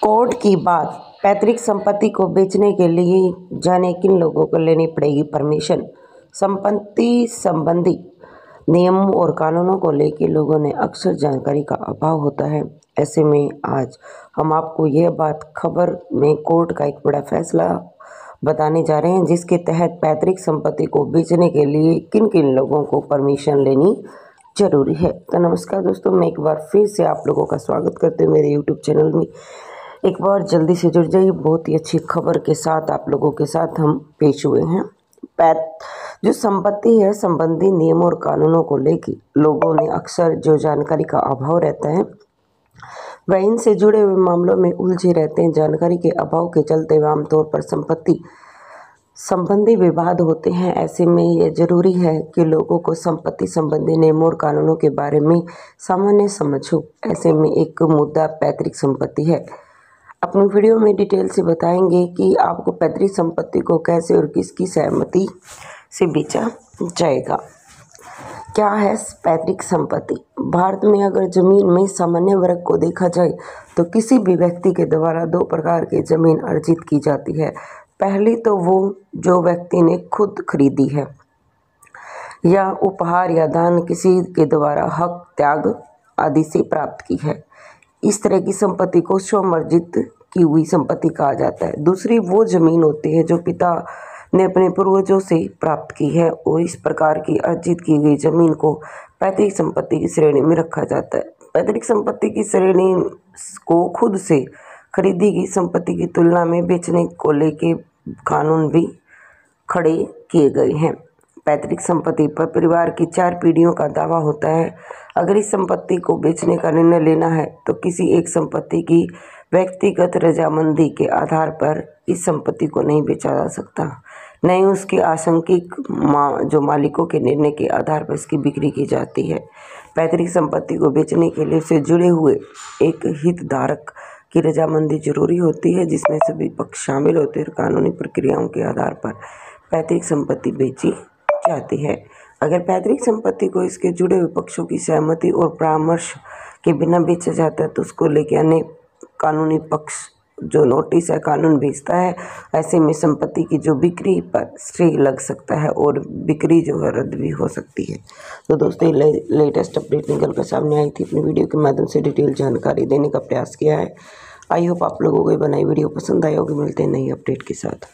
Court की बात। पैतृक संपत्ति को बेचने के लिए जाने किन लोगों को लेनी पड़ेगी परमिशन। संपत्ति संबंधी नियमों और कानूनों को लेकर लोगों ने अक्सर जानकारी का अभाव होता है। ऐसे में आज हम आपको यह बात खबर में कोर्ट का एक बड़ा फैसला बताने जा रहे हैं, जिसके तहत पैतृक संपत्ति को बेचने के लिए किन किन लोगों को परमिशन लेनी जरूरी है। तो नमस्कार दोस्तों, मैं एक बार फिर से आप लोगों का स्वागत करते हुए मेरे यूट्यूब चैनल में एक बार जल्दी से जुड़ जाइए। बहुत ही अच्छी खबर के साथ आप लोगों के साथ हम पेश हुए हैं। जो संपत्ति है संबंधी नियमों और कानूनों को लेकर लोगों ने अक्सर जो जानकारी का अभाव रहता है वह इनसे जुड़े हुए मामलों में उलझे रहते हैं। जानकारी के अभाव के चलते आमतौर पर संपत्ति संबंधी विवाद होते हैं। ऐसे में यह जरूरी है कि लोगों को संपत्ति संबंधी नियमों और कानूनों के बारे में सामान्य समझ हो। ऐसे में एक मुद्दा पैतृक संपत्ति है। अपनी वीडियो में डिटेल से बताएंगे कि आपको पैतृक संपत्ति को कैसे और किसकी सहमति से बेचा जाएगा। क्या है पैतृक संपत्ति? भारत में अगर जमीन में सामान्य वर्ग को देखा जाए तो किसी भी व्यक्ति के द्वारा दो प्रकार की जमीन अर्जित की जाती है। पहली तो वो जो व्यक्ति ने खुद खरीदी है या उपहार या दान किसी के द्वारा हक त्याग आदि से प्राप्त की है। इस तरह की संपत्ति को स्वमर्जित की हुई संपत्ति कहा जाता है। दूसरी वो जमीन होती है जो पिता ने अपने पूर्वजों से प्राप्त की है और इस प्रकार की अर्जित की गई जमीन को पैतृक संपत्ति की श्रेणी में रखा जाता है। पैतृक संपत्ति की श्रेणी को खुद से खरीदी गई संपत्ति की तुलना में बेचने को लेके कानून भी खड़े किए गए हैं। पैतृक संपत्ति पर परिवार की 4 पीढ़ियों का दावा होता है। अगर इस संपत्ति को बेचने का निर्णय लेना है तो किसी एक संपत्ति की व्यक्तिगत रजामंदी के आधार पर इस संपत्ति को नहीं बेचा जा सकता, न ही उसके आंशिक जो मालिकों के निर्णय के आधार पर इसकी बिक्री की जाती है। पैतृक संपत्ति को बेचने के लिए उससे जुड़े हुए एक हितधारक की रजामंदी जरूरी होती है, जिसमें सभी पक्ष शामिल होते हैं और कानूनी प्रक्रियाओं के आधार पर पैतृक संपत्ति बेची जाती है। अगर पैतृक संपत्ति को इसके जुड़े हुए पक्षों की सहमति और परामर्श के बिना बेचा जाता है तो उसको लेकर अन्य कानूनी पक्ष जो नोटिस है कानून भेजता है। ऐसे में संपत्ति की जो बिक्री पर स्टे लग सकता है और बिक्री जो है रद्द भी हो सकती है। तो दोस्तों, लेटेस्ट अपडेट निकल कर सामने आई थी। अपनी वीडियो के माध्यम से डिटेल जानकारी देने का प्रयास किया है। आई होप आप लोगों को ये बनाई वीडियो पसंद आई होगी। मिलते हैं नई अपडेट के साथ।